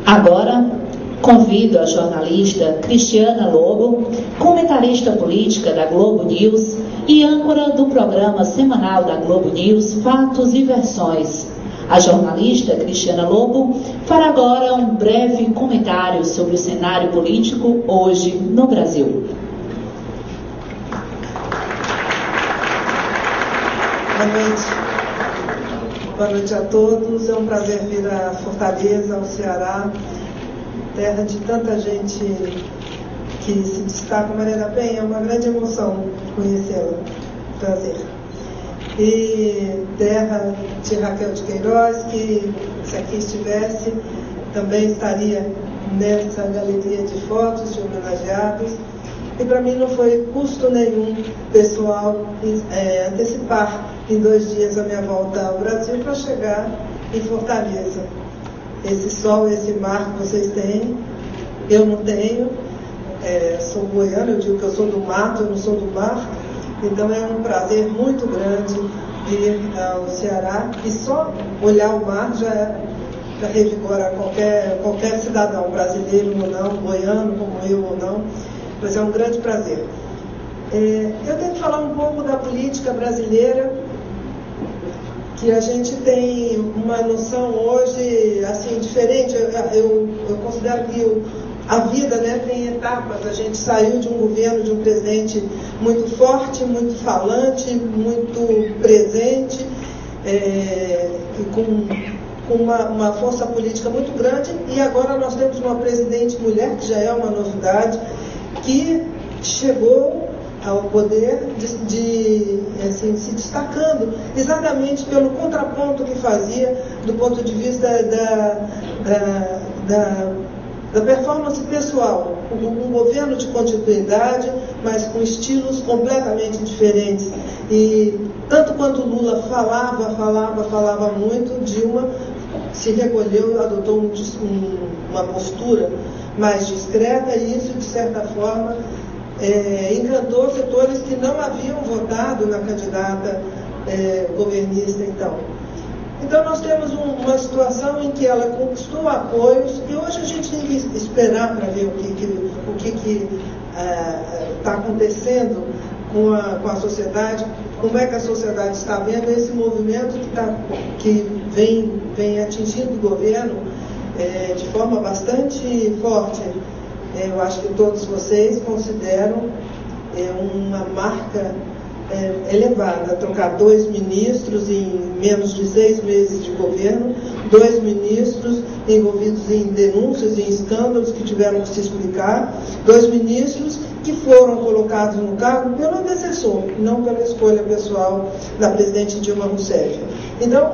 Agora, convido a jornalista Cristiana Lobo, comentarista política da Globo News e âncora do programa semanal da Globo News, Fatos e Versões. A jornalista Cristiana Lobo fará agora um breve comentário sobre o cenário político hoje no Brasil. Boa noite. Boa noite a todos. É um prazer vir a Fortaleza, ao Ceará, terra de tanta gente que se destaca. Maria da Penha, é uma grande emoção conhecê-la. Prazer. E terra de Raquel de Queiroz, que se aqui estivesse, também estaria nessa galeria de fotos de homenageados. E para mim não foi custo nenhum pessoal antecipar em 2 dias a minha volta ao Brasil para chegar em Fortaleza. Esse sol, esse mar que vocês têm, eu não tenho. Sou goiana, eu digo que eu sou do mato, eu não sou do mar. Então é um prazer muito grande vir ao Ceará. E só olhar o mar já revigora qualquer cidadão, brasileiro ou não, goiano como eu ou não. Pois é um grande prazer. Eu tenho que falar um pouco da política brasileira, que a gente tem uma noção hoje assim diferente. Eu considero que a vida, né, tem etapas. A gente saiu de um governo, de um presidente muito forte, muito falante, muito presente, e com uma força política muito grande, e agora nós temos uma presidente mulher, que já é uma novidade, que chegou ao poder assim, se destacando exatamente pelo contraponto que fazia do ponto de vista da performance pessoal. Um governo de continuidade, mas com estilos completamente diferentes. E tanto quanto Lula falava muito, Dilma se recolheu, adotou uma postura mais discreta, e isso, de certa forma, encantou setores que não haviam votado na candidata governista então. Então nós temos uma situação em que ela conquistou apoios, e hoje a gente tem que esperar para ver o que está acontecendo com a sociedade, como é que a sociedade está vendo esse movimento que vem atingindo o governo de forma bastante forte. Eu acho que todos vocês consideram uma marca elevada, trocar 2 ministros em menos de 6 meses de governo, 2 ministros envolvidos em denúncias, em escândalos que tiveram que se explicar, 2 ministros que foram colocados no cargo pelo antecessor, não pela escolha pessoal da presidente Dilma Rousseff. Então,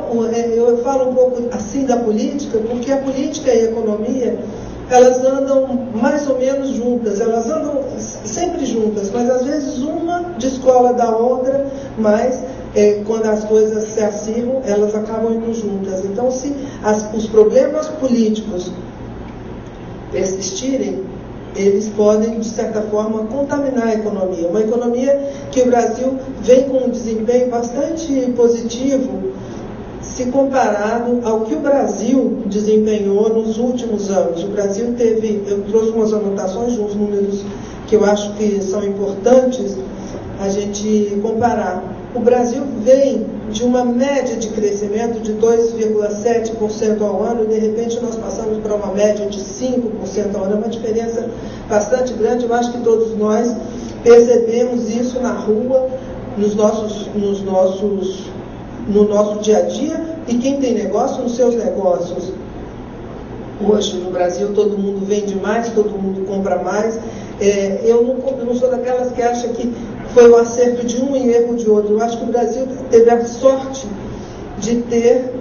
eu falo um pouco assim da política, porque a política e a economia, elas andam mais ou menos juntas, elas andam sempre juntas, mas às vezes uma descola da outra, mas quando as coisas se acirram, elas acabam indo juntas. Então, se os problemas políticos persistirem, eles podem, de certa forma, contaminar a economia. Uma economia que o Brasil vem com um desempenho bastante positivo, se comparado ao que o Brasil desempenhou nos últimos anos. O Brasil teve, eu trouxe umas anotações, uns números que eu acho que são importantes a gente comparar. O Brasil vem de uma média de crescimento de 2,7% ao ano, e de repente nós passamos para uma média de 5% ao ano. É uma diferença bastante grande. Eu acho que todos nós percebemos isso na rua, no nosso dia a dia, e quem tem negócio, nos seus negócios. Hoje, no Brasil, todo mundo vende mais, todo mundo compra mais. Eu não sou daquelas que acham que foi o acerto de um e erro de outro. Eu acho que o Brasil teve a sorte de ter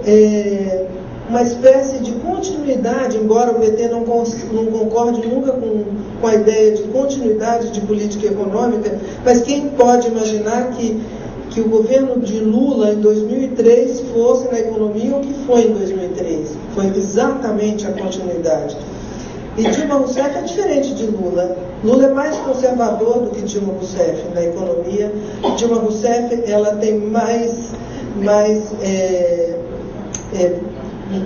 uma espécie de continuidade, embora o PT não concorde nunca com a ideia de continuidade de política econômica, mas quem pode imaginar que o governo de Lula em 2003 fosse na economia o que foi em 2003? Foi exatamente a continuidade. E Dilma Rousseff é diferente de Lula. Lula é mais conservador do que Dilma Rousseff na economia. Dilma Rousseff, ela tem mais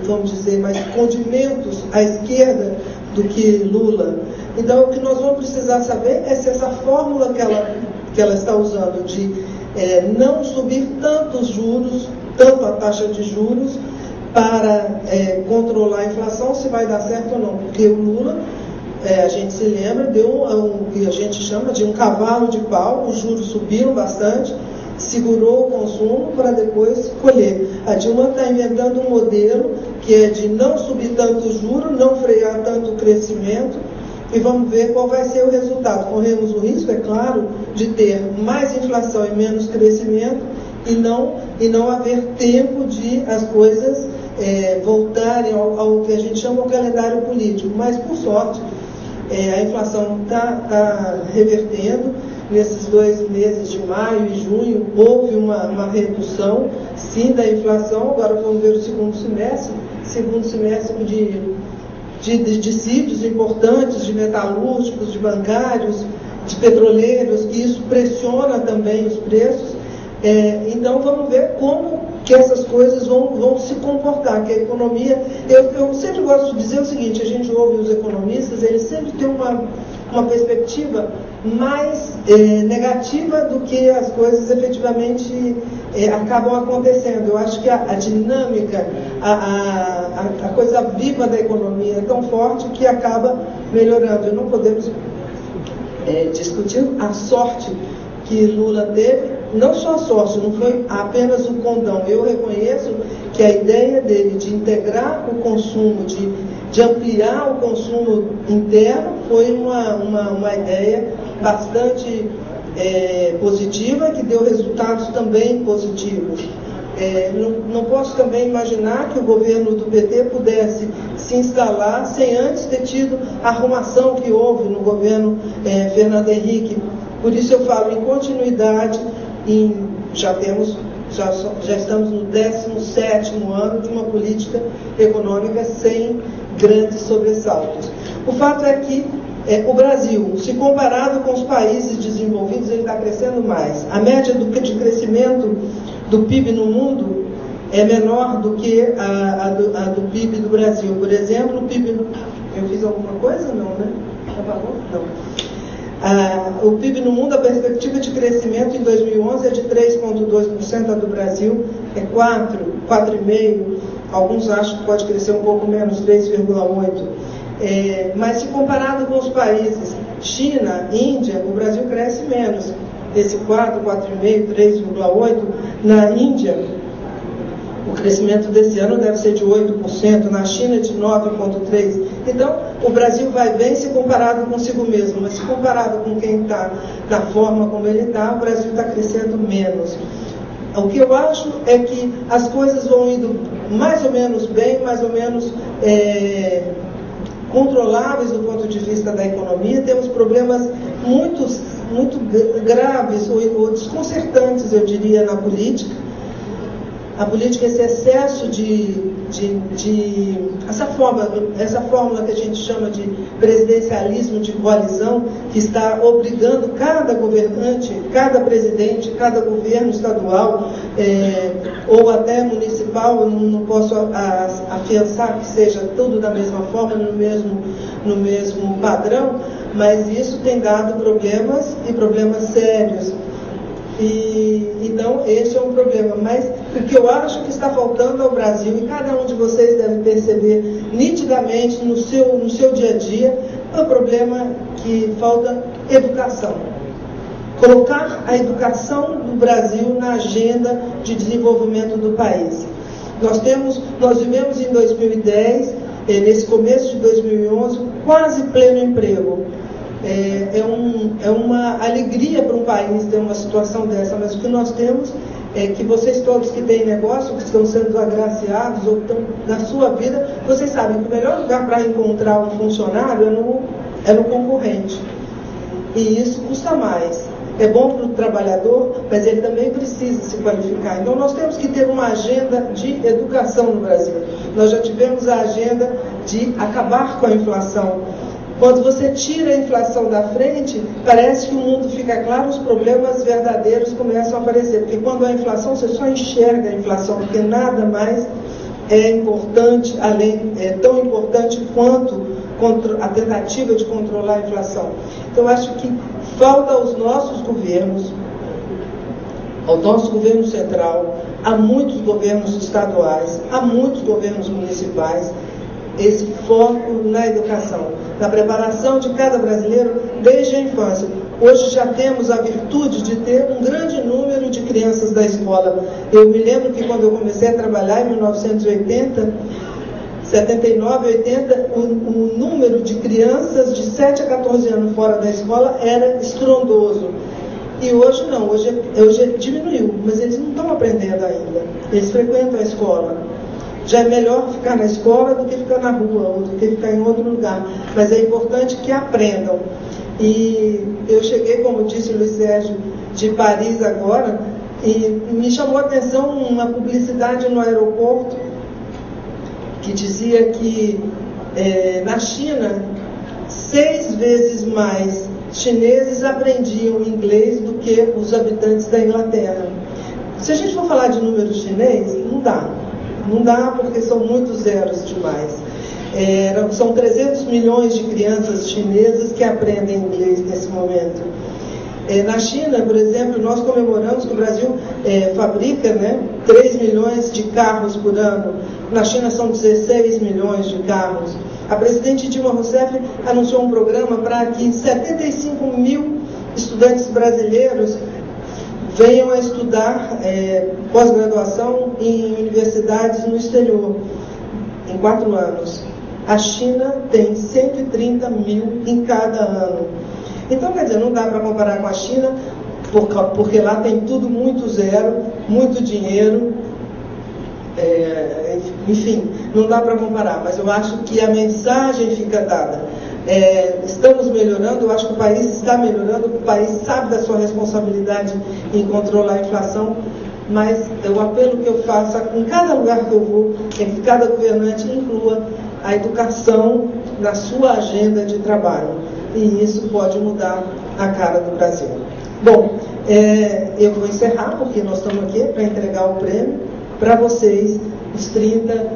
vamos dizer, mais condimentos à esquerda do que Lula. Então, o que nós vamos precisar saber é se essa fórmula que ela está usando de não subir tanto os juros, tanto a taxa de juros, para controlar a inflação, se vai dar certo ou não. Porque o Lula, a gente se lembra, deu o que a gente chama de um cavalo de pau, os juros subiram bastante, segurou o consumo para depois colher. A Dilma está inventando um modelo que é de não subir tanto o juro, não frear tanto o crescimento, e vamos ver qual vai ser o resultado. Corremos o risco, é claro, de ter mais inflação e menos crescimento, e não haver tempo de as coisas voltarem ao que a gente chama de calendário político. Mas, por sorte, a inflação está revertendo. Nesses 2 meses de maio e junho, houve uma redução, sim, da inflação. Agora vamos ver o segundo semestre de dissídios importantes, de metalúrgicos, de bancários, de petroleiros, que isso pressiona também os preços. Então vamos ver como que essas coisas vão se comportar, que a economia... Eu sempre gosto de dizer o seguinte, a gente ouve os economistas, eles sempre têm uma perspectiva mais negativa do que as coisas efetivamente acabam acontecendo. Eu acho que a dinâmica, a coisa viva da economia é tão forte que acaba melhorando. E não podemos discutir a sorte que Lula teve, não só a sorte, não foi apenas o condão. Eu reconheço que a ideia dele de integrar o consumo, de ampliar o consumo interno, foi uma ideia bastante positiva, que deu resultados também positivos. Não posso também imaginar que o governo do PT pudesse se instalar sem antes ter tido a arrumação que houve no governo Fernando Henrique. Por isso eu falo em continuidade, já estamos no 17º ano de uma política econômica sem grandes sobressaltos. O fato é que o Brasil, se comparado com os países desenvolvidos, ele está crescendo mais. A média de crescimento do PIB no mundo é menor do que a do PIB do Brasil. Por exemplo, o PIB... Eu fiz alguma coisa? Não, né? Apagou? Não. O PIB no mundo, a perspectiva de crescimento em 2011 é de 3,2%, a do Brasil é 4,5%, alguns acham que pode crescer um pouco menos, 3,8%. Mas se comparado com os países China, Índia, o Brasil cresce menos, esse 4, 4,5%, 3,8%. Na Índia, o crescimento desse ano deve ser de 8%, na China de 9,3%. Então, o Brasil vai bem se comparado consigo mesmo, mas se comparado com quem está na forma como ele está, o Brasil está crescendo menos. O que eu acho é que as coisas vão indo mais ou menos bem, mais ou menos controláveis do ponto de vista da economia. Temos problemas muito graves ou desconcertantes, eu diria, na política. A política, esse excesso essa fórmula que a gente chama de presidencialismo de coalizão, que está obrigando cada governante, cada presidente, cada governo estadual ou até municipal, não posso afiançar que seja tudo da mesma forma, no mesmo padrão, mas isso tem dado problemas e problemas sérios. Então, esse é um problema. Mas o que eu acho que está faltando ao Brasil, e cada um de vocês deve perceber nitidamente no seu dia a dia, é o problema que falta educação. Colocar a educação do Brasil na agenda de desenvolvimento do país. Nós vivemos em 2010, nesse começo de 2011, quase pleno emprego. É uma alegria para um país ter uma situação dessa, mas o que nós temos é que vocês todos que têm negócio, que estão sendo agraciados ou estão na sua vida, vocês sabem que o melhor lugar para encontrar um funcionário é no concorrente. E isso custa mais. É bom para o trabalhador, mas ele também precisa se qualificar. Então nós temos que ter uma agenda de educação no Brasil. Nós já tivemos a agenda de acabar com a inflação. Quando você tira a inflação da frente, parece que o mundo fica claro, os problemas verdadeiros começam a aparecer. Porque quando há inflação, você só enxerga a inflação, porque nada mais é importante, é tão importante quanto a tentativa de controlar a inflação. Então, acho que falta aos nossos governos, ao nosso governo central, a muitos governos estaduais, a muitos governos municipais, esse foco na educação, na preparação de cada brasileiro desde a infância. Hoje já temos a virtude de ter um grande número de crianças da escola. Eu me lembro que quando eu comecei a trabalhar em 1980, 79, 80, o número de crianças de 7 a 14 anos fora da escola era estrondoso. E hoje não, hoje diminuiu, mas eles não estão aprendendo ainda. Eles frequentam a escola. Já é melhor ficar na escola do que ficar na rua, ou do que ficar em outro lugar. Mas é importante que aprendam. E eu cheguei, como disse o Luiz Sérgio, de Paris agora, e me chamou a atenção uma publicidade no aeroporto que dizia que na China 6 vezes mais chineses aprendiam inglês do que os habitantes da Inglaterra. Se a gente for falar de número chinês, não dá. Não dá porque são muitos zeros demais. São 300 milhões de crianças chinesas que aprendem inglês nesse momento. Na China, por exemplo, nós comemoramos que o Brasil fabrica 3 milhões de carros por ano. Na China são 16 milhões de carros. A presidente Dilma Rousseff anunciou um programa para que 75 mil estudantes brasileiros venham a estudar pós-graduação em universidades no exterior, em 4 anos. A China tem 130 mil em cada ano. Então, quer dizer, não dá para comparar com a China, porque lá tem tudo muito zero, muito dinheiro, enfim, não dá para comparar, mas eu acho que a mensagem fica dada. Estamos melhorando, eu acho que o país está melhorando, o país sabe da sua responsabilidade em controlar a inflação, mas o apelo que eu faço em cada lugar que eu vou é que cada governante inclua a educação na sua agenda de trabalho, e isso pode mudar a cara do Brasil. Bom, eu vou encerrar, porque nós estamos aqui para entregar o prêmio para vocês, os 30